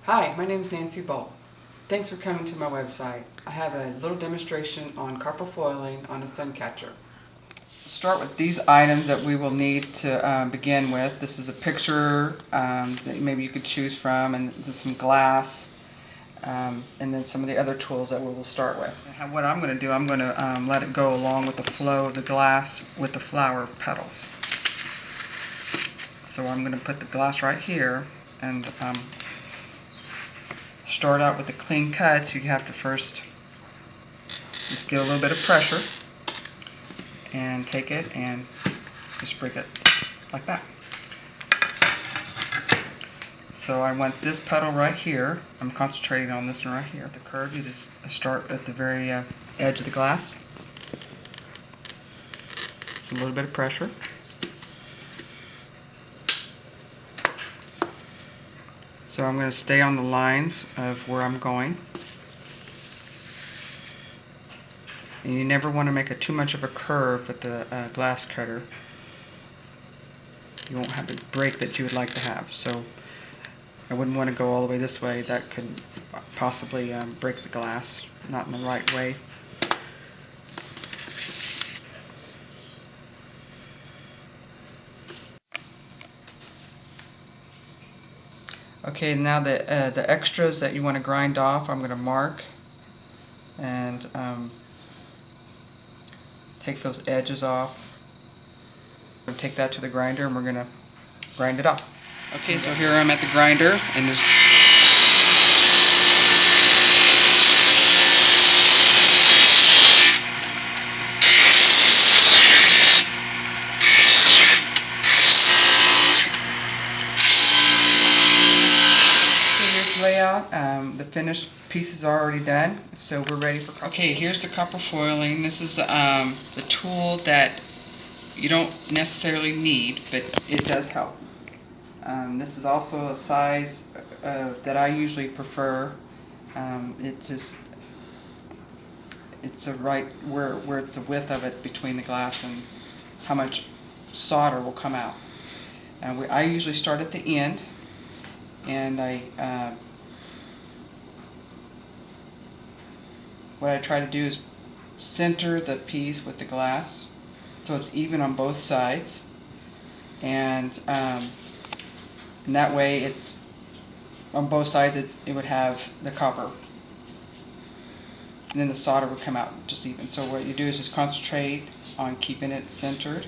Hi, my name is Nancy Bole. Thanks for coming to my website. I have a little demonstration on copper foiling on a suncatcher. Start with these items that we will need to begin with. This is a picture that maybe you could choose from, and this is some glass, and then some of the other tools that we will start with. And what I'm going to do, I'm going to let it go along with the flow of the glass with the flower petals. So I'm going to put the glass right here and start out with a clean cut. You have to first just get a little bit of pressure and take it and just break it like that. So I want this petal right here. I'm concentrating on this one right here. The curve, you just start at the very edge of the glass. Just a little bit of pressure. So I'm going to stay on the lines of where I'm going. And you never want to make too much of a curve with the glass cutter. You won't have the break that you would like to have. So I wouldn't want to go all the way this way. That could possibly break the glass, not in the right way. Okay, now the extras that you want to grind off, I'm going to mark and take those edges off. We'll take that to the grinder and we're going to grind it off. Okay, so here I'm at the grinder and this. Layout. The finished pieces are already done, so we're ready for copper. Okay, here's the copper foiling. This is the tool that you don't necessarily need, but it does help. This is also a size that I usually prefer. It's a right where it's the width of it between the glass and how much solder will come out. I usually start at the end, and what I try to do is center the piece with the glass so it's even on both sides, and that way it's on both sides it would have the copper, and then the solder would come out just even. So what you do is just concentrate on keeping it centered.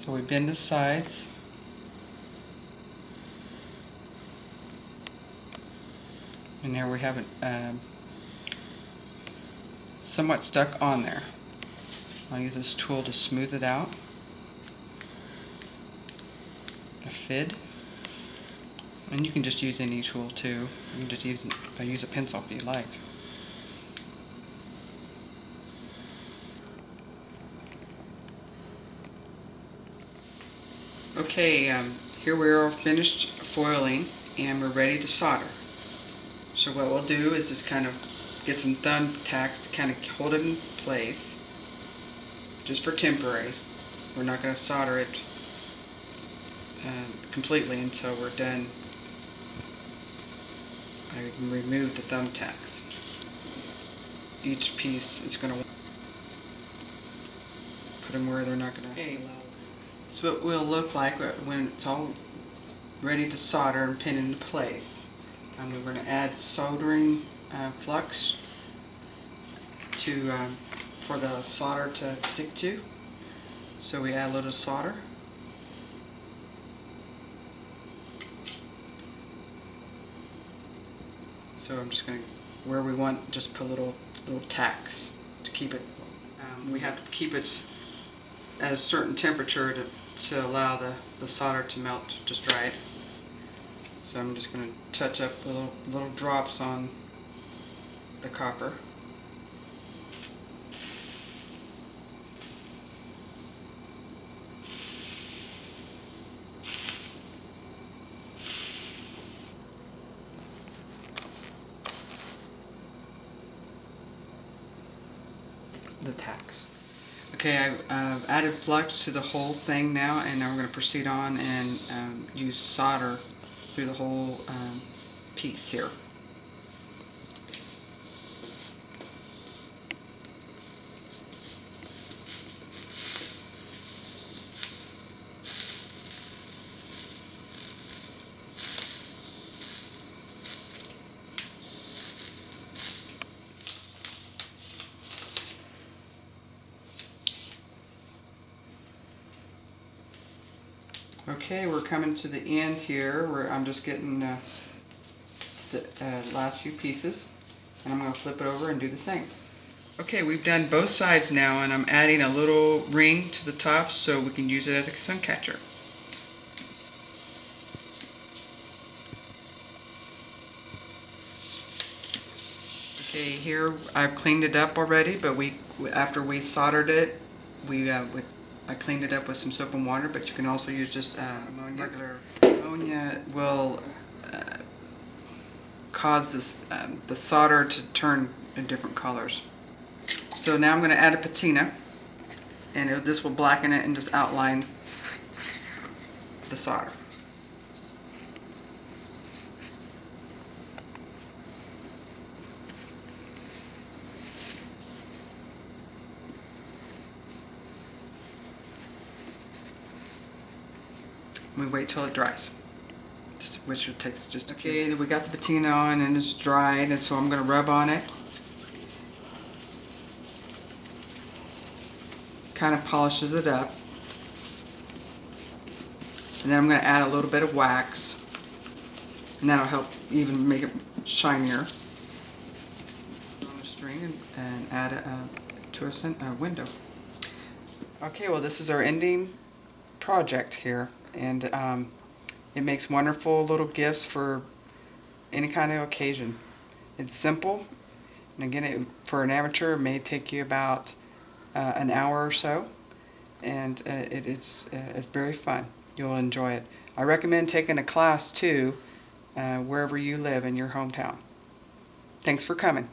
So we bend the sides. And there we have it somewhat stuck on there. I'll use this tool to smooth it out. A fid. And you can just use any tool too. You can just use a pencil if you like. Okay, here we are finished foiling and we're ready to solder. So what we'll do is just kind of get some thumbtacks to kind of hold it in place, just for temporary. We're not going to solder it completely until we're done. I can remove the thumbtacks. Each piece is going to put them where they're not going to. This is what it will look like when it's all ready to solder and pin into place. And we're going to add soldering flux for the solder to stick to. So we add a little solder. So I'm just going to, where we want, just put little tacks to keep it. We have to keep it at a certain temperature to allow the solder to melt just right. So I'm just going to touch up little drops on the copper. tacks. Okay, I've added flux to the whole thing now, and now we're going to proceed on and use solder through the whole piece here. Okay, we're coming to the end here where I'm just getting the last few pieces, and I'm going to flip it over and do the same. Okay, we've done both sides now, and I'm adding a little ring to the top so we can use it as a sun catcher. Okay, here I've cleaned it up already, but after we soldered it, I cleaned it up with some soap and water, but you can also use just ammonia. Regular ammonia will cause the solder to turn in different colors. So now I'm going to add a patina, and this will blacken it and just outline the solder. We wait till it dries, which it takes just a few. Okay, we got the patina on and it's dried, and so I'm going to rub on it. Kind of polishes it up. And then I'm going to add a little bit of wax, and that'll help even make it shinier. On a string and add it to a window. Okay, well, this is our ending project here, and it makes wonderful little gifts for any kind of occasion. It's simple, and again, for an amateur, it may take you about an hour or so, and it's very fun. You'll enjoy it. I recommend taking a class too, wherever you live in your hometown. Thanks for coming.